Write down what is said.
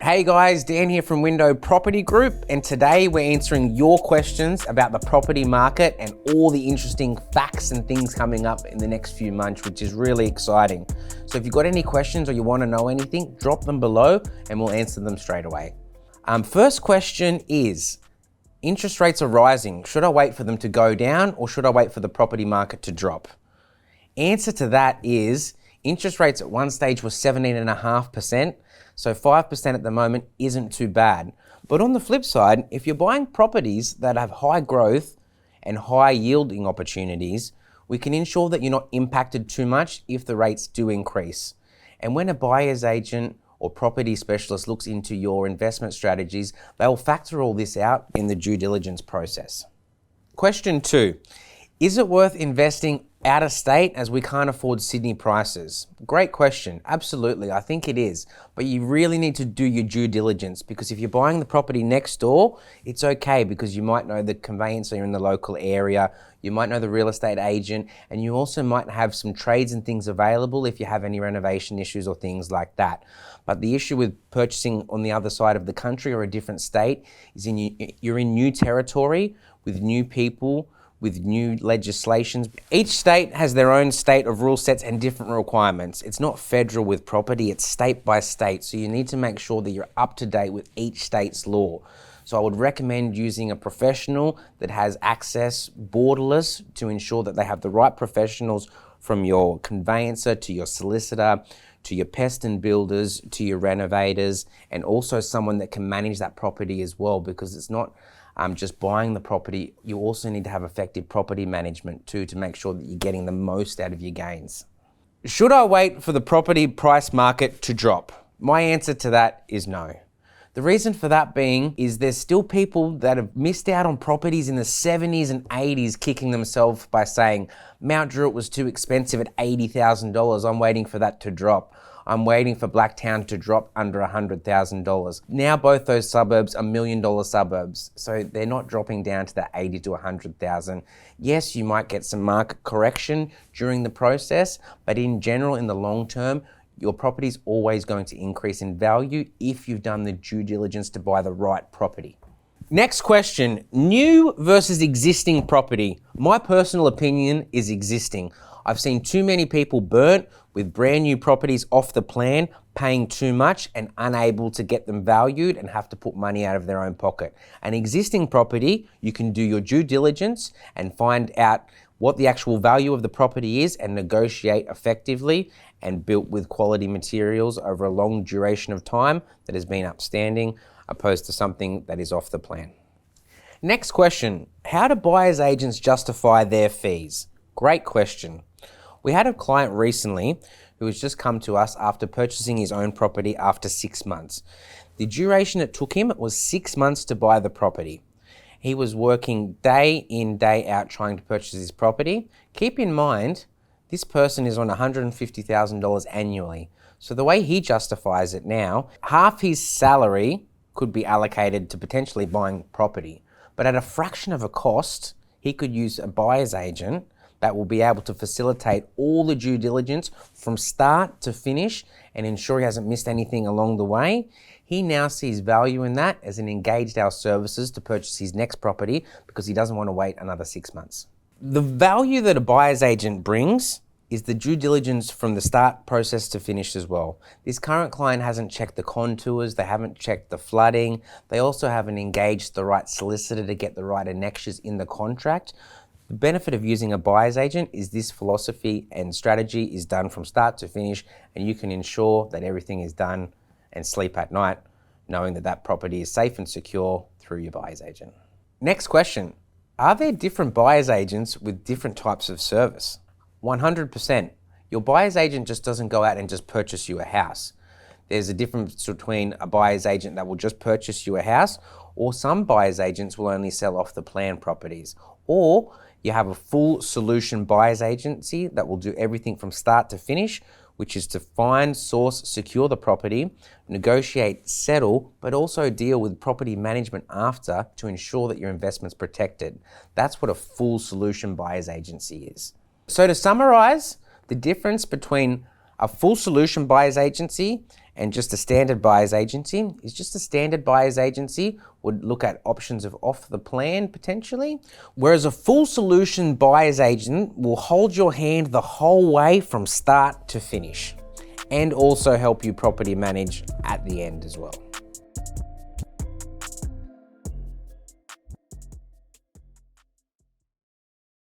Hey guys, Dan here from Window Property Group, and today we're answering your questions about the property market and all the interesting facts and things coming up in the next few months, which is really exciting. So if you've got any questions or you want to know anything, drop them below and we'll answer them straight away. First question is, interest rates are rising. Should I wait for them to go down or should I wait for the property market to drop? Answer to that is, interest rates at one stage were 17.5%. So 5% at the moment isn't too bad. But on the flip side, if you're buying properties that have high growth and high yielding opportunities, we can ensure that you're not impacted too much if the rates do increase. And when a buyer's agent or property specialist looks into your investment strategies, they will factor all this out in the due diligence process. Question 2, is it worth investing out of state as we can't afford Sydney prices? Great question. Absolutely, I think it is. But you really need to do your due diligence, because if you're buying the property next door, it's okay because you might know the conveyancer in the local area, you might know the real estate agent, and you also might have some trades and things available if you have any renovation issues or things like that. But the issue with purchasing on the other side of the country or a different state is you're in new territory with new people, with new legislations. Each state has their own state of rule sets and different requirements. It's not federal with property, it's state by state. So you need to make sure that you're up to date with each state's law. So I would recommend using a professional that has access borderless to ensure that they have the right professionals, from your conveyancer to your solicitor, to your pest and builders, to your renovators, and also someone that can manage that property as well, because it's not just buying the property, you also need to have effective property management too, to make sure that you're getting the most out of your gains. Should I wait for the property price market to drop? My answer to that is no. The reason for that being is there's still people that have missed out on properties in the 70s and 80s kicking themselves by saying, Mount Druitt was too expensive at $80,000, I'm waiting for that to drop. I'm waiting for Blacktown to drop under $100,000. Now both those suburbs are $1 million suburbs, so they're not dropping down to that 80 to 100,000. Yes, you might get some market correction during the process, but in general, in the long term, your property is always going to increase in value if you've done the due diligence to buy the right property. Next question, new versus existing property. My personal opinion is existing. I've seen too many people burnt with brand new properties off the plan, paying too much and unable to get them valued and have to put money out of their own pocket. An existing property, you can do your due diligence and find out what the actual value of the property is and negotiate effectively and built with quality materials over a long duration of time that has been upstanding, opposed to something that is off the plan. Next question, how do buyers agents justify their fees? Great question. We had a client recently who has just come to us after purchasing his own property after 6 months. The duration it took him was 6 months to buy the property. He was working day in, day out trying to purchase his property. Keep in mind, this person is on $150,000 annually. So the way he justifies it now, half his salary could be allocated to potentially buying property. But at a fraction of a cost, he could use a buyer's agent that will be able to facilitate all the due diligence from start to finish and ensure he hasn't missed anything along the way. He now sees value in that as an engaged our services to purchase his next property because he doesn't want to wait another 6 months. The value that a buyer's agent brings is the due diligence from the start process to finish as well. This current client hasn't checked the contours, they haven't checked the flooding, they also haven't engaged the right solicitor to get the right annexures in the contract. The benefit of using a buyer's agent is this philosophy and strategy is done from start to finish, and you can ensure that everything is done and sleep at night knowing that that property is safe and secure through your buyer's agent. Next question, are there different buyer's agents with different types of service? 100%. Your buyer's agent just doesn't go out and just purchase you a house. There's a difference between a buyer's agent that will just purchase you a house, or some buyer's agents will only sell off the plan properties, or you have a full solution buyer's agency that will do everything from start to finish, which is to find, source, secure the property, negotiate, settle, but also deal with property management after to ensure that your investment's protected. That's what a full solution buyer's agency is. So to summarize, the difference between A full solution buyer's agency and just a standard buyer's agency is just a standard buyer's agency would look at options of off the plan potentially, whereas a full solution buyer's agent will hold your hand the whole way from start to finish and also help you property manage at the end as well.